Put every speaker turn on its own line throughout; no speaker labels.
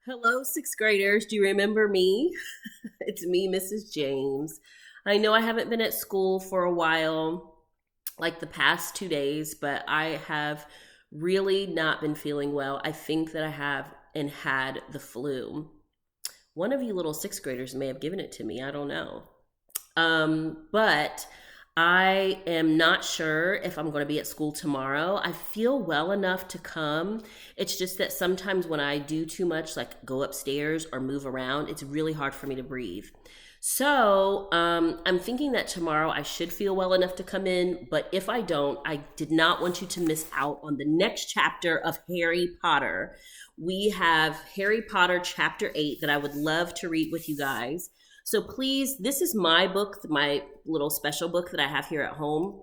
Hello, sixth graders. Do you remember me? It's me, Mrs. James. I know I haven't been at school for a while, like the past 2 days, but I have really not been feeling well. I think that I have and had the flu. One of you little sixth graders may have given it to me. I don't know. But I am not sure if I'm going to be at school tomorrow. I feel well enough to come. It's just that sometimes when I do too much, like go upstairs or move around, it's really hard for me to breathe. So I'm thinking that tomorrow I should feel well enough to come in. But if I don't, I did not want you to miss out on the next chapter of Harry Potter. We have Harry Potter chapter 8 that I would love to read with you guys. So please, this is my book, my little special book that I have here at home,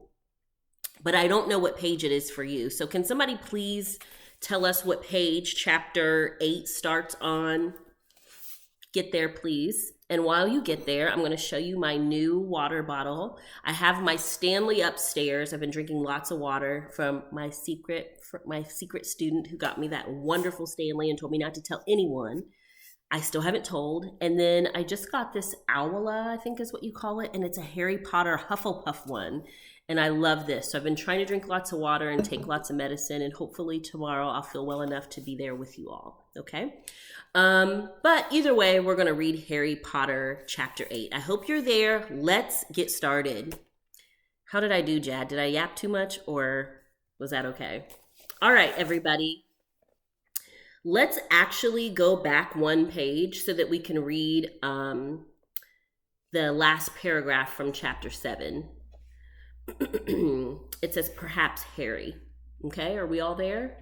but I don't know what page it is for you. So can somebody please tell us what page chapter 8 starts on? Get there, please. And while you get there, I'm going to show you my new water bottle. I have my Stanley upstairs. I've been drinking lots of water from my secret student who got me that wonderful Stanley and told me not to tell anyone. I still haven't told. And then I just got this Owla, I think is what you call it. And it's a Harry Potter Hufflepuff one. And I love this. So I've been trying to drink lots of water and take lots of medicine. And hopefully tomorrow I'll feel well enough to be there with you all. Okay? But either way, we're going to read Harry Potter chapter 8. I hope you're there. Let's get started. How did I do, Jad? Did I yap too much or was that okay? All right, everybody. Let's actually go back one page so that we can read the last paragraph from chapter 7. It says, perhaps Harry. Okay, are we all there?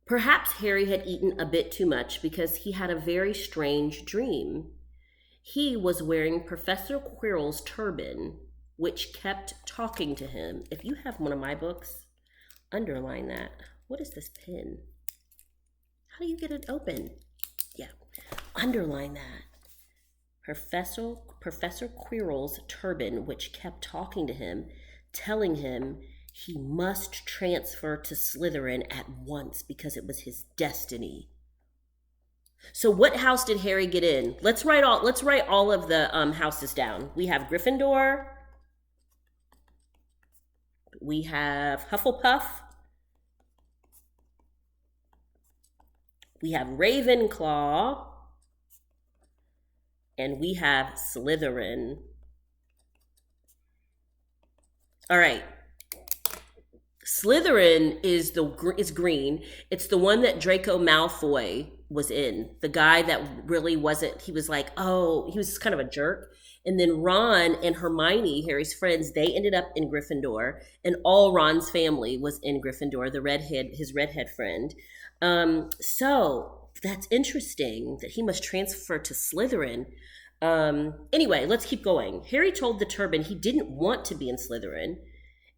Perhaps Harry had eaten a bit too much because he had a very strange dream. He was wearing Professor Quirrell's turban, which kept talking to him. If you have one of my books, underline that. What is this pin? How do you get it open? Yeah, underline that. Professor Quirrell's turban, which kept talking to him, telling him he must transfer to Slytherin at once because it was his destiny. So what house did Harry get in? Let's write all of the houses down. We have Gryffindor. We have Hufflepuff. We have Ravenclaw. And we have Slytherin. All right. Slytherin is green. It's the one that Draco Malfoy was in. The guy that really wasn't, he was like, oh, he was kind of a jerk. And then Ron and Hermione, Harry's friends, they ended up in Gryffindor. And all Ron's family was in Gryffindor, his redhead friend. So that's interesting that he must transfer to Slytherin. Anyway, let's keep going. Harry told the turban he didn't want to be in Slytherin.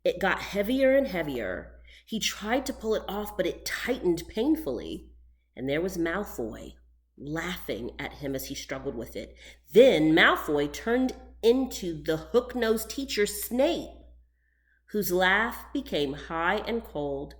It got heavier and heavier. He tried to pull it off, but it tightened painfully. And there was Malfoy, laughing at him as he struggled with it. Then Malfoy turned into the hook-nosed teacher Snape, whose laugh became high and cold.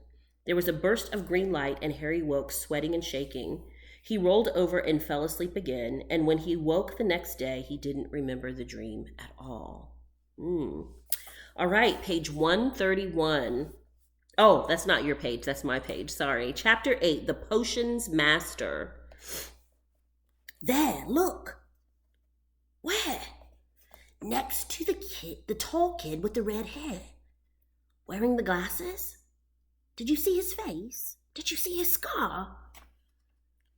There was a burst of green light, and Harry woke, sweating and shaking. He rolled over and fell asleep again, and when he woke the next day, he didn't remember the dream at all. All right, page 131. Oh, that's not your page. That's my page. Sorry. Chapter 8, The Potions Master. There, look. Where? Next to the tall kid with the red hair. Wearing the glasses? Did you see his face? Did you see his scar?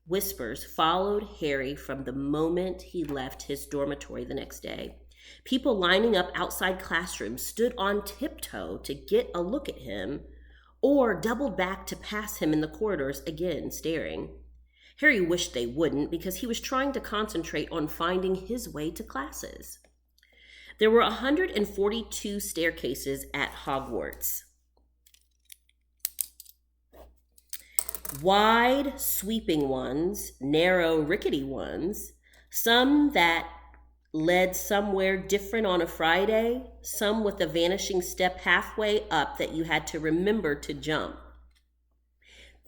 Whispers followed Harry from the moment he left his dormitory the next day. People lining up outside classrooms stood on tiptoe to get a look at him, or doubled back to pass him in the corridors, again staring. Harry wished they wouldn't because he was trying to concentrate on finding his way to classes. There were 142 staircases at Hogwarts. Wide, sweeping ones, narrow, rickety ones, some that led somewhere different on a Friday, some with a vanishing step halfway up that you had to remember to jump.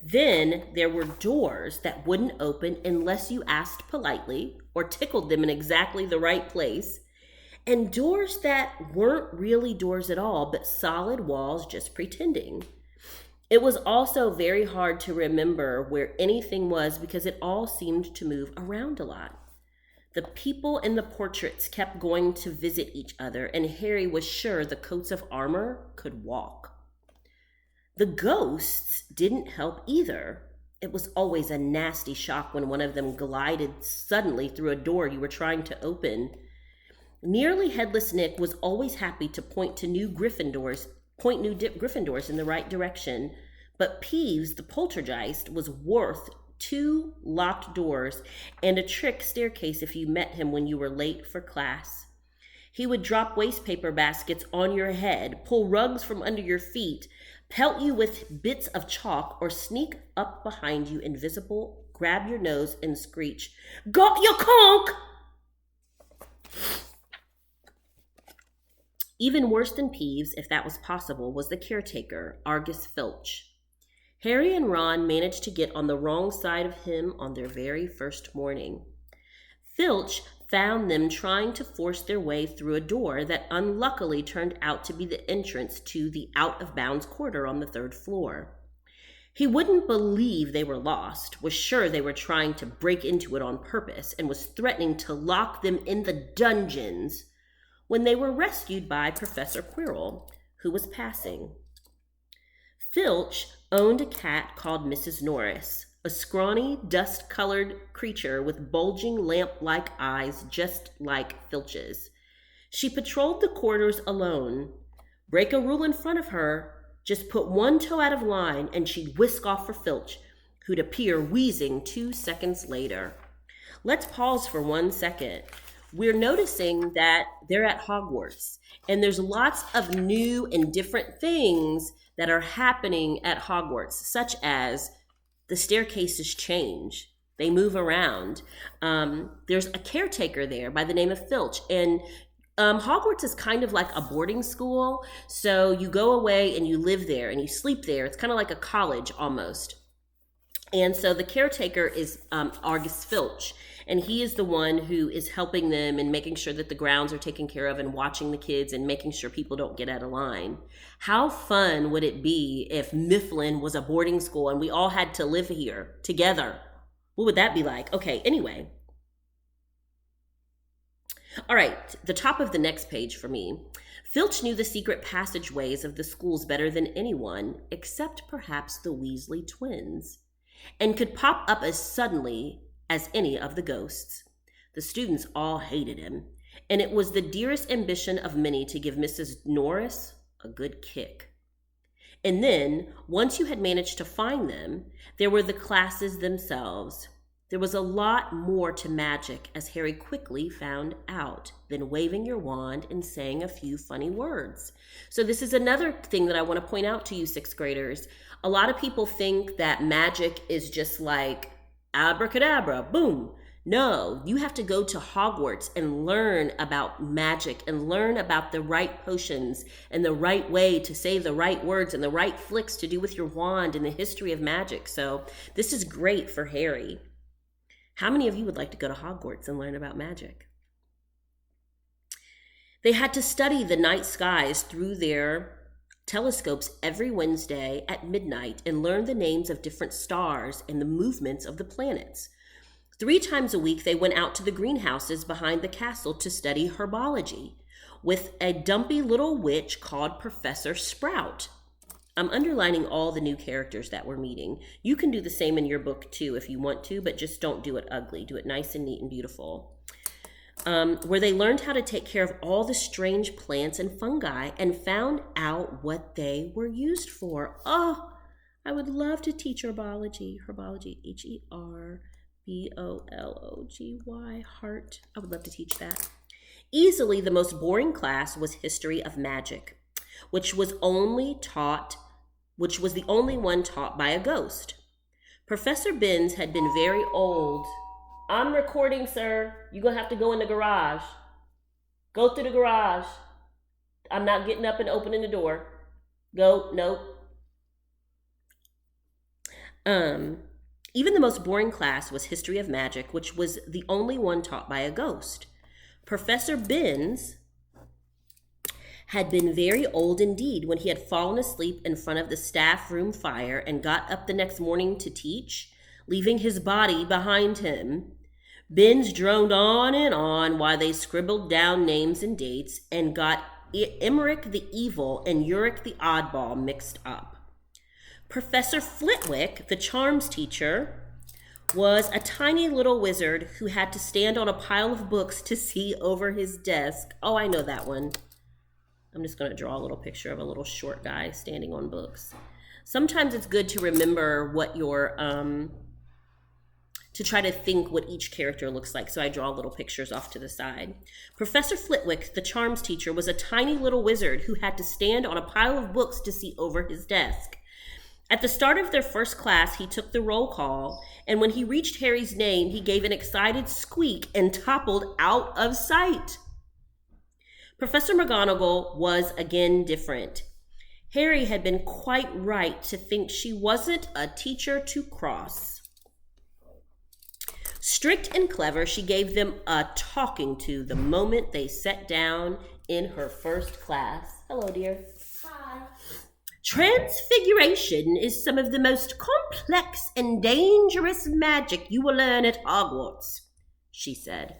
Then there were doors that wouldn't open unless you asked politely or tickled them in exactly the right place, and doors that weren't really doors at all, but solid walls just pretending. It was also very hard to remember where anything was because it all seemed to move around a lot. The people in the portraits kept going to visit each other, and Harry was sure the coats of armor could walk. The ghosts didn't help either. It was always a nasty shock when one of them glided suddenly through a door you were trying to open. Nearly Headless Nick was always happy to point Gryffindors in the right direction, but Peeves, the poltergeist, was worth two locked doors and a trick staircase if you met him when you were late for class. He would drop wastepaper baskets on your head, pull rugs from under your feet, pelt you with bits of chalk, or sneak up behind you invisible, grab your nose, and screech, "Got your conk!" Even worse than Peeves, if that was possible, was the caretaker, Argus Filch. Harry and Ron managed to get on the wrong side of him on their very first morning. Filch found them trying to force their way through a door that unluckily turned out to be the entrance to the out-of-bounds quarter on the third floor. He wouldn't believe they were lost, was sure they were trying to break into it on purpose, and was threatening to lock them in the dungeons when they were rescued by Professor Quirrell, who was passing. Filch owned a cat called Mrs. Norris, a scrawny, dust-colored creature with bulging lamp-like eyes just like Filch's. She patrolled the quarters alone. Break a rule in front of her, just put one toe out of line, and she'd whisk off for Filch, who'd appear wheezing 2 seconds later. Let's pause for 1 second. We're noticing that they're at Hogwarts, and there's lots of new and different things that are happening at Hogwarts, such as the staircases change. They move around. There's a caretaker there by the name of Filch, and Hogwarts is kind of like a boarding school. So you go away and you live there and you sleep there. It's kind of like a college almost. And so the caretaker is Argus Filch, and he is the one who is helping them and making sure that the grounds are taken care of and watching the kids and making sure people don't get out of line. How fun would it be if Mifflin was a boarding school and we all had to live here together? What would that be like? Okay, anyway. All right, the top of the next page for me. Filch knew the secret passageways of the schools better than anyone, except perhaps the Weasley twins, and could pop up as suddenly as any of the ghosts. The students all hated him, and it was the dearest ambition of many to give Mrs. Norris a good kick. And then, once you had managed to find them, there were the classes themselves. There was a lot more to magic, as Harry quickly found out, than waving your wand and saying a few funny words. So this is another thing that I want to point out to you, sixth graders. A lot of people think that magic is just like abracadabra, boom. No, you have to go to Hogwarts and learn about magic and learn about the right potions and the right way to say the right words and the right flicks to do with your wand and the history of magic. So this is great for Harry. How many of you would like to go to Hogwarts and learn about magic? They had to study the night skies through their telescopes every Wednesday at midnight and learn the names of different stars and the movements of the planets. 3 times a week, they went out to the greenhouses behind the castle to study herbology with a dumpy little witch called Professor Sprout. I'm underlining all the new characters that we're meeting. You can do the same in your book too if you want to, but just don't do it ugly. Do it nice and neat and beautiful. Where they learned how to take care of all the strange plants and fungi and found out what they were used for. Oh, I would love to teach herbology. Herbology, Herbology, heart. I would love to teach that. Easily the most boring class was History of Magic, which was the only one taught by a ghost. Professor Binns had been very old. I'm recording, sir. You're going to have to go in the garage. Go through the garage. I'm not getting up and opening the door. Go, nope. Um, Even the most boring class was History of Magic, which was the only one taught by a ghost. Professor Binns had been very old indeed when he had fallen asleep in front of the staff room fire and got up the next morning to teach, leaving his body behind him. Binns droned on and on while they scribbled down names and dates and got Emmerich the Evil and Uric the Oddball mixed up. Professor Flitwick, the charms teacher, was a tiny little wizard who had to stand on a pile of books to see over his desk. Oh, I know that one. I'm just going to draw a little picture of a little short guy standing on books. Sometimes it's good to remember what your, to try to think what each character looks like. So I draw little pictures off to the side. Professor Flitwick, the charms teacher, was a tiny little wizard who had to stand on a pile of books to see over his desk. At the start of their first class, he took the roll call, and when he reached Harry's name, he gave an excited squeak and toppled out of sight. Professor McGonagall was again different. Harry had been quite right to think she wasn't a teacher to cross. Strict and clever, she gave them a talking to the moment they sat down in her first class. Hello, dear.
Hi.
Transfiguration is some of the most complex and dangerous magic you will learn at Hogwarts, she said.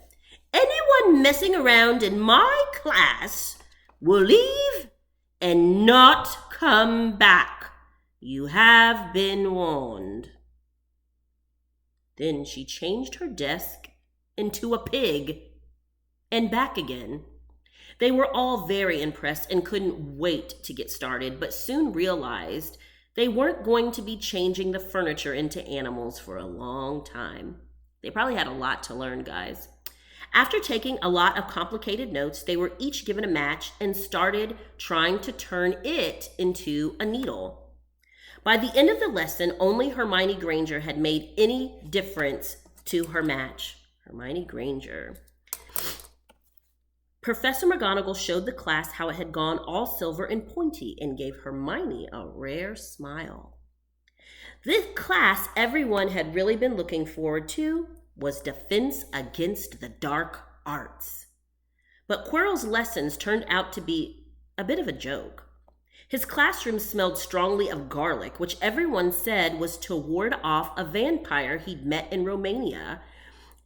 Anyone messing around in my class will leave and not come back. You have been warned. Then she changed her desk into a pig and back again. They were all very impressed and couldn't wait to get started, but soon realized they weren't going to be changing the furniture into animals for a long time. They probably had a lot to learn, guys. After taking a lot of complicated notes, they were each given a match and started trying to turn it into a needle. By the end of the lesson, only Hermione Granger had made any difference to her match. Hermione Granger. Professor McGonagall showed the class how it had gone all silver and pointy and gave Hermione a rare smile. This class everyone had really been looking forward to was Defense Against the Dark Arts. But Quirrell's lessons turned out to be a bit of a joke. His classroom smelled strongly of garlic, which everyone said was to ward off a vampire he'd met in Romania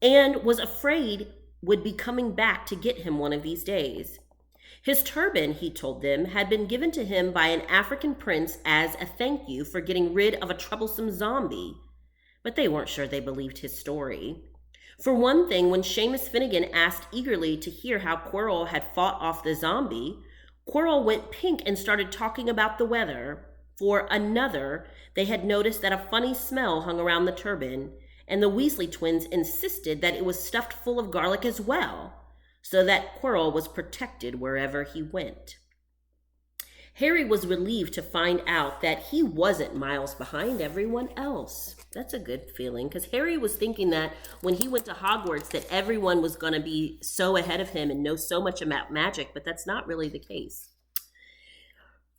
and was afraid would be coming back to get him one of these days. His turban, he told them, had been given to him by an African prince as a thank you for getting rid of a troublesome zombie. But they weren't sure they believed his story. For one thing, when Seamus Finnegan asked eagerly to hear how Quirrell had fought off the zombie, Quirrell went pink and started talking about the weather. For another, they had noticed that a funny smell hung around the turban, and the Weasley twins insisted that it was stuffed full of garlic as well, so that Quirrell was protected wherever he went. Harry was relieved to find out that he wasn't miles behind everyone else. That's a good feeling, because Harry was thinking that when he went to Hogwarts that everyone was going to be so ahead of him and know so much about magic, but that's not really the case.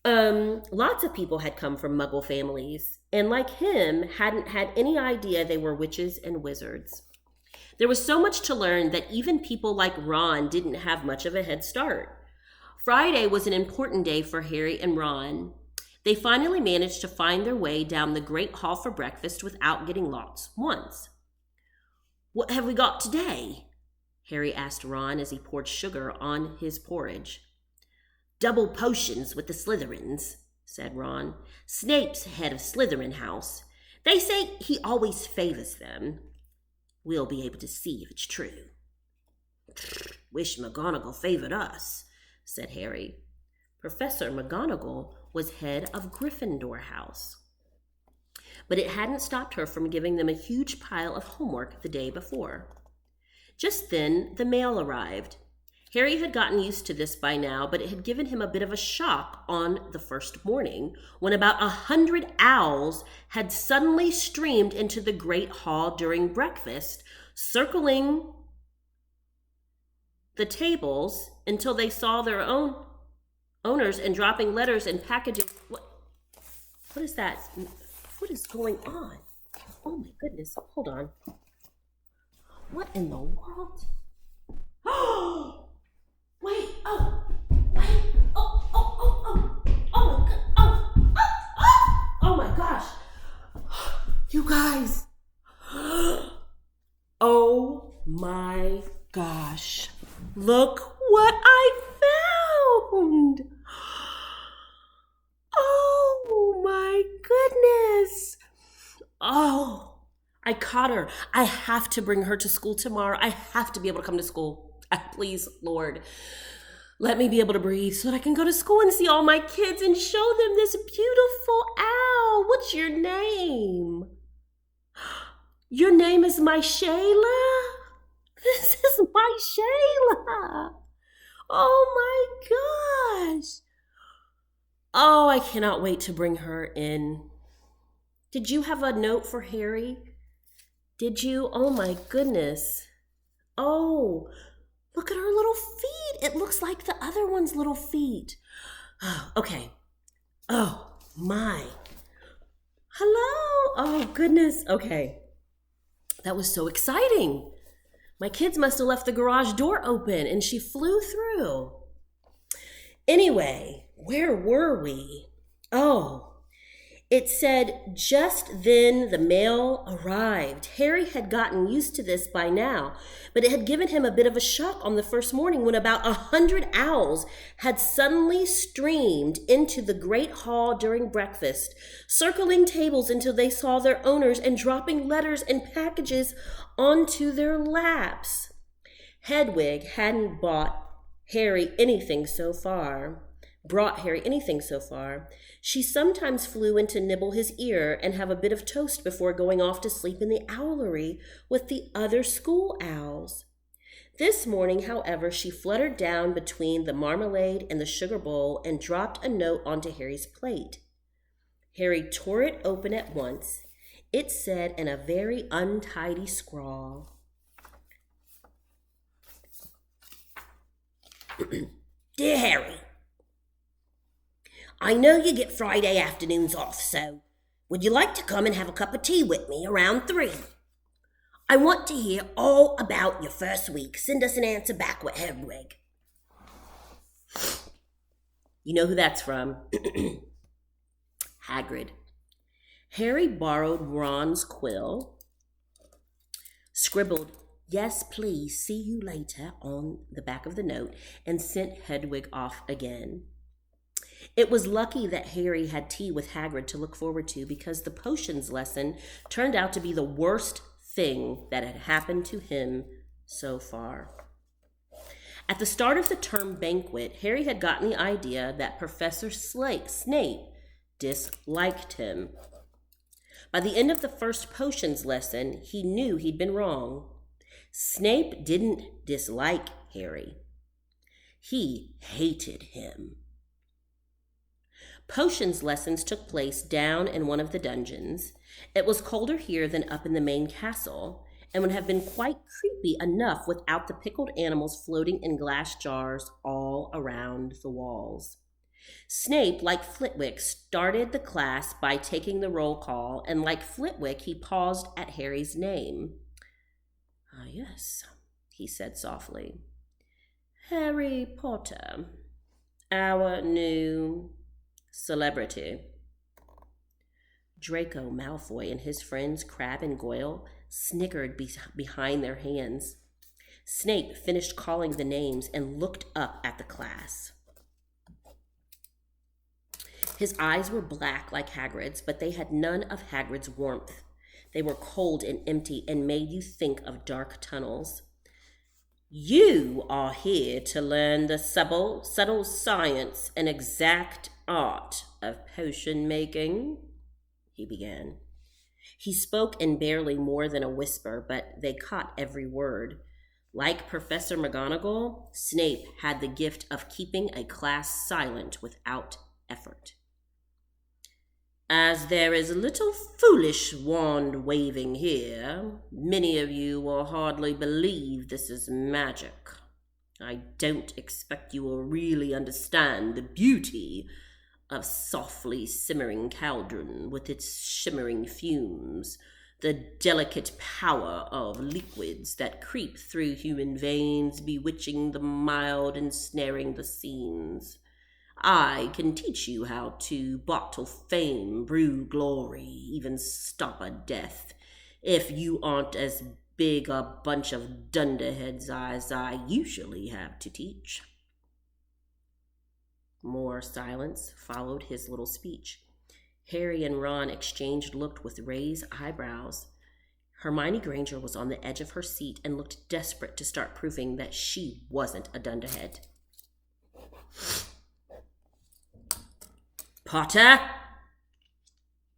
Lots of people had come from Muggle families, and like him, hadn't had any idea they were witches and wizards. There was so much to learn that even people like Ron didn't have much of a head start. Friday was an important day for Harry and Ron. They finally managed to find their way down the Great Hall for breakfast without getting lost once. "What have we got today?" Harry asked Ron as he poured sugar on his porridge. "Double potions with the Slytherins," said Ron. "Snape's head of Slytherin House. They say he always favors them. We'll be able to see if it's true." "Wish McGonagall favored us," said Harry. Professor McGonagall was head of Gryffindor House. But it hadn't stopped her from giving them a huge pile of homework the day before. Just then, the mail arrived. Harry had gotten used to this by now, but it had given him a bit of a shock on the first morning when about 100 owls had suddenly streamed into the Great Hall during breakfast, circling the tables until they saw their own owners and dropping letters and packages. What is that? What is going on? Oh my goodness. Oh, hold on. What in the world? Oh, wait. Oh, wait. Oh, oh, oh, oh. Oh my god. Oh, oh, oh. Oh my gosh. You guys. Oh my gosh. Look what I found. Oh my goodness. Oh, I caught her. I have to bring her to school tomorrow. I have to be able to come to school. Please, Lord, let me be able to breathe so that I can go to school and see all my kids and show them this beautiful owl. What's your name? Your name is my Shayla? This is my Shayla. Oh my gosh. Oh, I cannot wait to bring her in. Did you have a note for Harry? Did you? Oh my goodness. Oh, look at her little feet. It looks like the other one's little feet. Oh, okay. Oh my. Hello. Oh goodness. Okay. That was so exciting. My kids must have left the garage door open and she flew through. Anyway, where were we? Oh, it said just then the mail arrived. Harry had gotten used to this by now, but it had given him a bit of a shock on the first morning when about 100 owls had suddenly streamed into the great hall during breakfast, circling tables until they saw their owners and dropping letters and packages onto their laps. Hedwig hadn't brought Harry anything so far. She sometimes flew in to nibble his ear and have a bit of toast before going off to sleep in the owlery with the other school owls. This morning, however, she fluttered down between the marmalade and the sugar bowl and dropped a note onto Harry's plate. Harry tore it open at once. It said in a very untidy scrawl, Dear Harry, I know you get Friday afternoons off, so would you like to come and have a cup of tea with me around 3? I want to hear all about your first week. Send us an answer back with Hedwig. You know who that's from? Hagrid. Harry borrowed Ron's quill, scribbled, Yes, please, see you later on the back of the note, and sent Hedwig off again. It was lucky that Harry had tea with Hagrid to look forward to because the potions lesson turned out to be the worst thing that had happened to him so far. At the start of the term banquet, Harry had gotten the idea that Professor Snape disliked him. By the end of the first potions lesson, he knew he'd been wrong. Snape didn't dislike Harry. He hated him. Potions lessons took place down in one of the dungeons. It was colder here than up in the main castle, and would have been quite creepy enough without the pickled animals floating in glass jars all around the walls. Snape, like Flitwick, started the class by taking the roll call, and like Flitwick, he paused at Harry's name. Ah, yes, he said softly. Harry Potter, our new celebrity. Draco Malfoy and his friends Crabbe and Goyle snickered behind their hands. Snape finished calling the names and looked up at the class. His eyes were black like Hagrid's, but they had none of Hagrid's warmth. They were cold and empty and made you think of dark tunnels. You are here to learn the subtle science and exact art of potion making, he began. He spoke in barely more than a whisper, but they caught every word. Like Professor McGonagall, Snape had the gift of keeping a class silent without effort. As there is little foolish wand waving here, many of you will hardly believe this is magic. I don't expect you will really understand the beauty of softly simmering cauldron with its shimmering fumes, The delicate power of liquids that creep through human veins, bewitching the mild, ensnaring the scenes. I can teach you how to bottle fame, brew glory, even stop a death, if you aren't as big a bunch of dunderheads as I usually have to teach. More silence followed his little speech. Harry and Ron exchanged look with raised eyebrows. Hermione Granger was on the edge of her seat and looked desperate to start proving that she wasn't a dunderhead. "Potter,"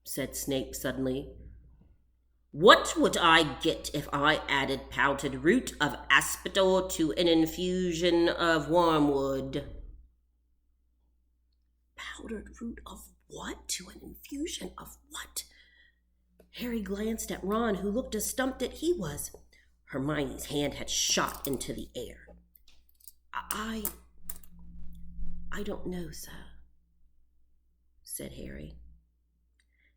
said Snape suddenly, "what would I get if I added powdered root of aspidor to an infusion of wormwood?" Powdered root of what to an infusion of what? Harry glanced at Ron, who looked as stumped as he was. Hermione's hand had shot into the air. I don't know, sir," said Harry.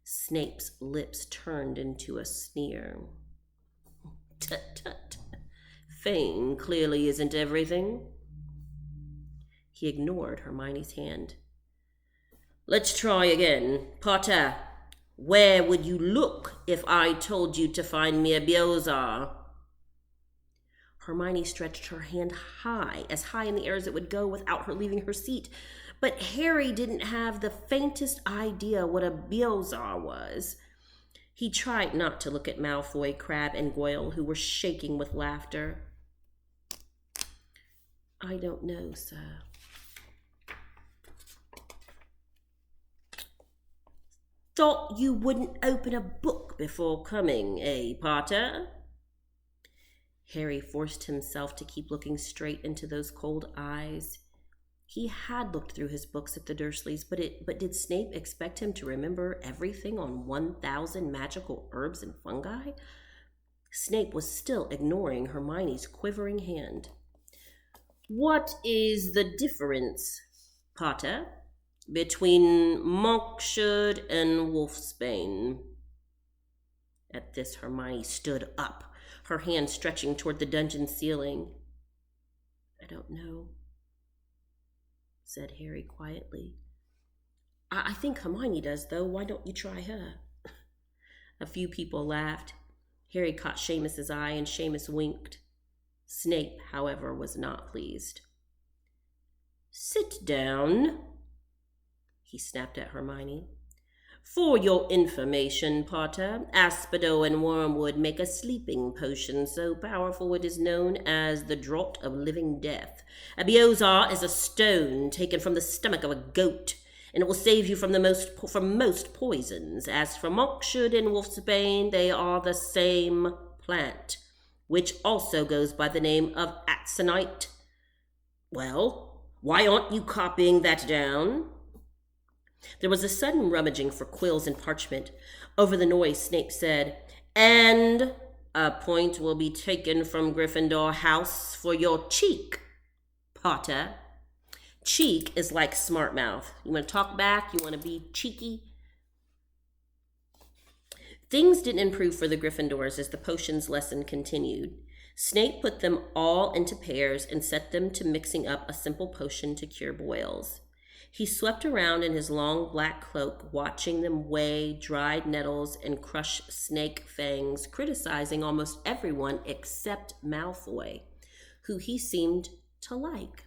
Snape's lips turned into a sneer. "Tut, tut. Fame clearly isn't everything." He ignored Hermione's hand. "Let's try again. Potter, where would you look if I told you to find me a Beelzebub?" Hermione stretched her hand high, as high in the air as it would go without her leaving her seat. But Harry didn't have the faintest idea what a Beelzebub was. He tried not to look at Malfoy, Crabbe, and Goyle, who were shaking with laughter. "I don't know, sir." "Thought you wouldn't open a book before coming, eh, Potter?" Harry forced himself to keep looking straight into those cold eyes. He had looked through his books at the Dursleys, but did Snape expect him to remember everything on 1,000 magical herbs and fungi? Snape was still ignoring Hermione's quivering hand. "What is the difference, Potter, between Monksherd and Wolfsbane?" At this, Hermione stood up, her hand stretching toward the dungeon ceiling. "I don't know," said Harry quietly. I think Hermione does, though. Why don't you try her?" A few people laughed. Harry caught Seamus's eye, and Seamus winked. Snape, however, was not pleased. "Sit down," he snapped at Hermione. "For your information, Potter, aspidor and wormwood make a sleeping potion so powerful it is known as the draught of living death. A Beelzebub is a stone taken from the stomach of a goat, and it will save you from most poisons. As for Monksherd and Wolfsbane, they are the same plant, which also goes by the name of Atsonite. Well, why aren't you copying that down?" There was a sudden rummaging for quills and parchment. Over the noise, Snape said, "And a point will be taken from Gryffindor House for your cheek, Potter." Cheek is like smart mouth. You want to talk back? You want to be cheeky? Things didn't improve for the Gryffindors as the potions lesson continued. Snape put them all into pairs and set them to mixing up a simple potion to cure boils. He swept around in his long black cloak, watching them weigh dried nettles and crush snake fangs, criticizing almost everyone except Malfoy, who he seemed to like.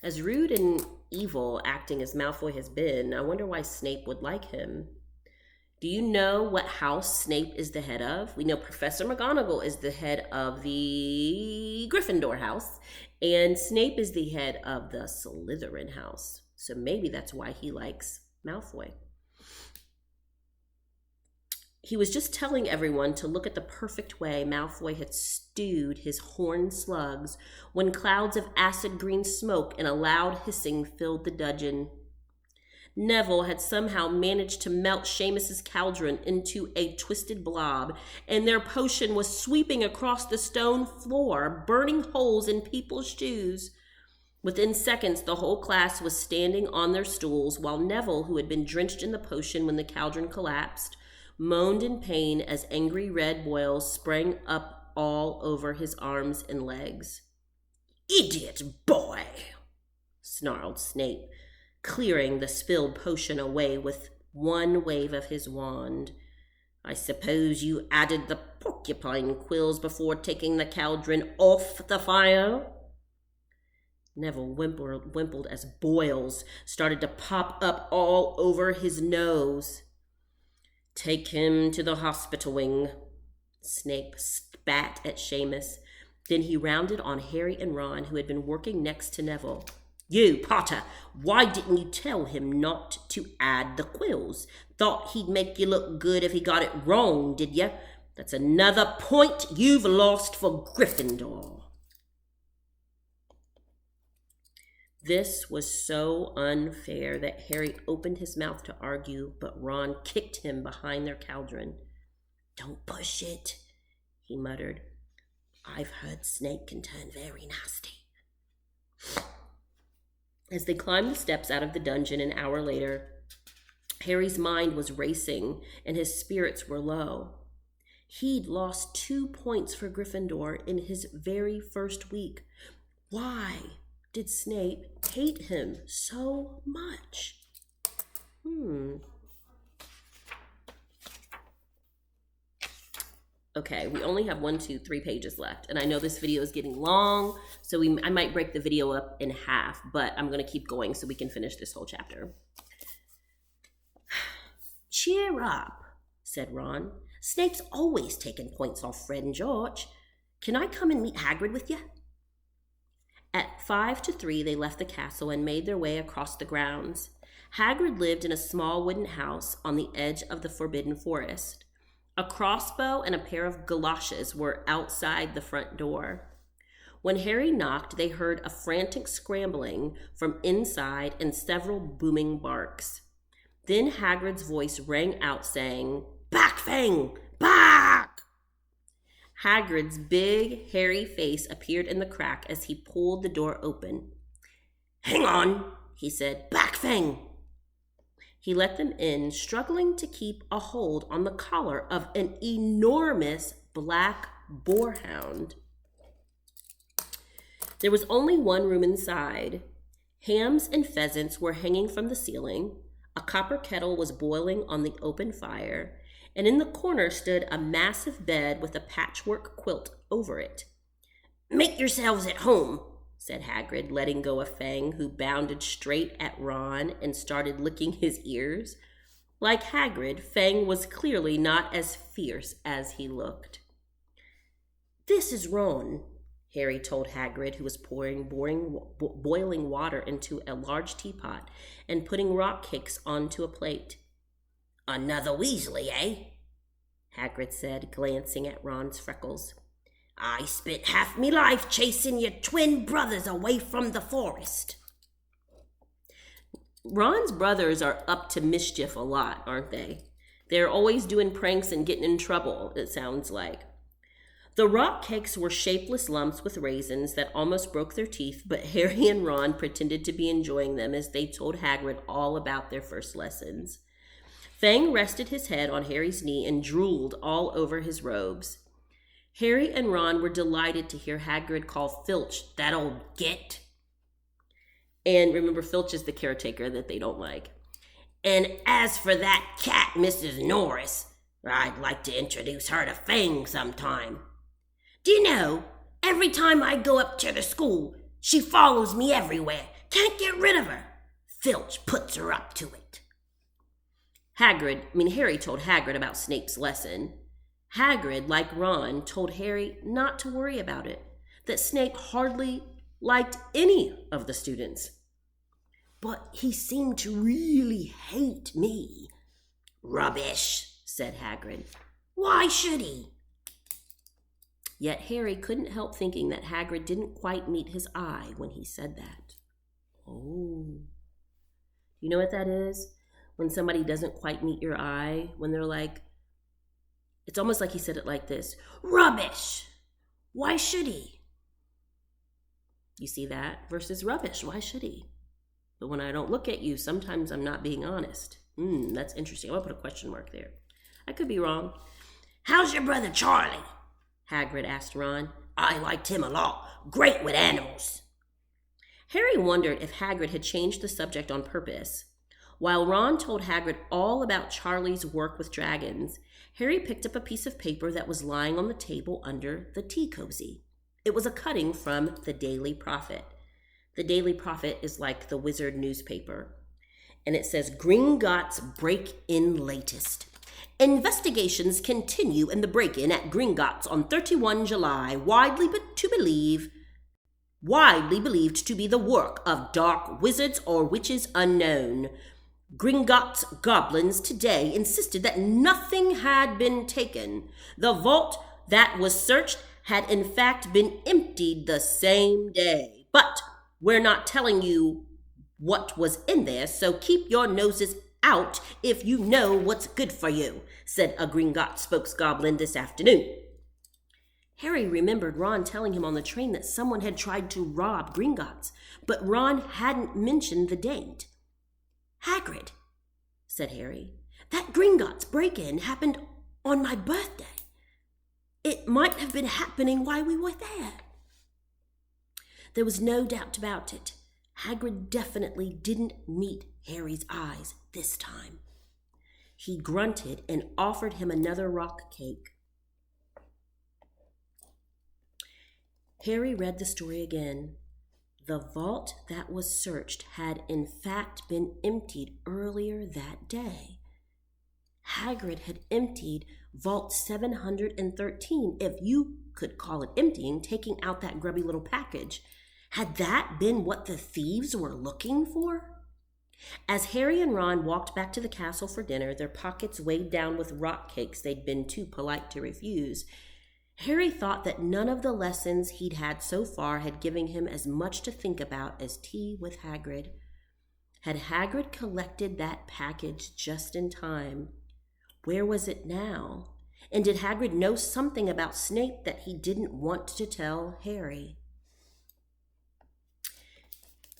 As rude and evil acting as Malfoy has been, I wonder why Snape would like him. Do you know what house Snape is the head of? We know Professor McGonagall is the head of the Gryffindor house, and Snape is the head of the Slytherin house. So maybe that's why he likes Malfoy. He was just telling everyone to look at the perfect way Malfoy had stewed his horned slugs when clouds of acid green smoke and a loud hissing filled the dungeon. Neville had somehow managed to melt Seamus's cauldron into a twisted blob, and their potion was sweeping across the stone floor, burning holes in people's shoes. Within seconds, the whole class was standing on their stools while Neville, who had been drenched in the potion when the cauldron collapsed, moaned in pain as angry red boils sprang up all over his arms and legs. "Idiot boy!" snarled Snape, clearing the spilled potion away with one wave of his wand. "I suppose you added the porcupine quills before taking the cauldron off the fire?" Neville wimpled as boils started to pop up all over his nose. "Take him to the hospital wing," Snape spat at Seamus. Then he rounded on Harry and Ron, who had been working next to Neville. "You, Potter, why didn't you tell him not to add the quills? Thought he'd make you look good if he got it wrong, did you? That's another point you've lost for Gryffindor." This was so unfair that Harry opened his mouth to argue, but Ron kicked him behind their cauldron. "Don't push it," he muttered. "I've heard Snape can turn very nasty." As they climbed the steps out of the dungeon an hour later, Harry's mind was racing and his spirits were low. He'd lost 2 points for Gryffindor in his very first week. Why did Snape hate him so much? Okay, we only have 3 pages left, and I know this video is getting long, so I might break the video up in half, but I'm going to keep going so we can finish this whole chapter. "Cheer up," said Ron. "Snape's always taking points off Fred and George. Can I come and meet Hagrid with you?" At 2:55, they left the castle and made their way across the grounds. Hagrid lived in a small wooden house on the edge of the Forbidden Forest. A crossbow and a pair of galoshes were outside the front door. When Harry knocked, they heard a frantic scrambling from inside and several booming barks. Then Hagrid's voice rang out saying, "Back, Fang! Back!" Hagrid's big, hairy face appeared in the crack as he pulled the door open. "Hang on," he said. "Back, Fang!" He let them in, struggling to keep a hold on the collar of an enormous black boarhound. There was only one room inside. Hams and pheasants were hanging from the ceiling. A copper kettle was boiling on the open fire, and in the corner stood a massive bed with a patchwork quilt over it. "Make yourselves at home," said Hagrid, letting go of Fang, who bounded straight at Ron and started licking his ears. Like Hagrid, Fang was clearly not as fierce as he looked. "This is Ron," Harry told Hagrid, who was pouring boiling water into a large teapot and putting rock cakes onto a plate. "Another Weasley, eh?" Hagrid said, glancing at Ron's freckles. "I spent half me life chasing your twin brothers away from the forest." Ron's brothers are up to mischief a lot, aren't they? They're always doing pranks and getting in trouble, it sounds like. The rock cakes were shapeless lumps with raisins that almost broke their teeth, but Harry and Ron pretended to be enjoying them as they told Hagrid all about their first lessons. Fang rested his head on Harry's knee and drooled all over his robes. Harry and Ron were delighted to hear Hagrid call Filch that old git. And remember, Filch is the caretaker that they don't like. "And as for that cat, Mrs. Norris, I'd like to introduce her to Fang sometime. Do you know, every time I go up to the school, she follows me everywhere. Can't get rid of her. Filch puts her up to it." Harry told Hagrid about Snape's lesson. Hagrid, like Ron, told Harry not to worry about it, that Snape hardly liked any of the students. "But he seemed to really hate me." "Rubbish," said Hagrid. "Why should he?" Yet Harry couldn't help thinking that Hagrid didn't quite meet his eye when he said that. Oh. You know what that is? When somebody doesn't quite meet your eye, when they're like, it's almost like he said it like this: "Rubbish! Why should he?" You see that? Versus rubbish. Why should he? But when I don't look at you, sometimes I'm not being honest. That's interesting. I'm going to put a question mark there. I could be wrong. How's your brother Charlie? Hagrid asked Ron. I liked him a lot. Great with animals. Harry wondered if Hagrid had changed the subject on purpose. While Ron told Hagrid all about Charlie's work with dragons, Harry picked up a piece of paper that was lying on the table under the tea cozy. It was a cutting from the Daily Prophet. The Daily Prophet is like the Wizard newspaper. And it says, Gringotts break-in latest. Investigations continue in the break-in at Gringotts on 31 July, widely believed to be the work of dark wizards or witches unknown. Gringotts goblins today insisted that nothing had been taken. The vault that was searched had in fact been emptied the same day. But we're not telling you what was in there, so keep your noses out if you know what's good for you, said a Gringotts spokesgoblin this afternoon. Harry remembered Ron telling him on the train that someone had tried to rob Gringotts, but Ron hadn't mentioned the date. Hagrid, said Harry, that Gringotts break-in happened on my birthday. It might have been happening while we were there. There was no doubt about it. Hagrid definitely didn't meet Harry's eyes this time. He grunted and offered him another rock cake. Harry read the story again. The vault that was searched had in fact been emptied earlier that day. Hagrid had emptied Vault 713, if you could call it emptying, taking out that grubby little package. Had that been what the thieves were looking for? As Harry and Ron walked back to the castle for dinner, their pockets weighed down with rock cakes they'd been too polite to refuse, Harry thought that none of the lessons he'd had so far had given him as much to think about as tea with Hagrid. Had Hagrid collected that package just in time? Where was it now? And did Hagrid know something about Snape that he didn't want to tell Harry?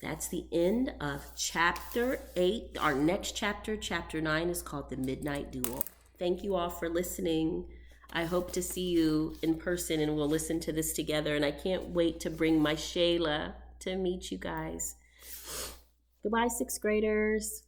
That's the end of Chapter 8. Our next chapter, Chapter 9, is called The Midnight Duel. Thank you all for listening. I hope to see you in person and we'll listen to this together. And I can't wait to bring my Shayla to meet you guys. Goodbye, 6th graders.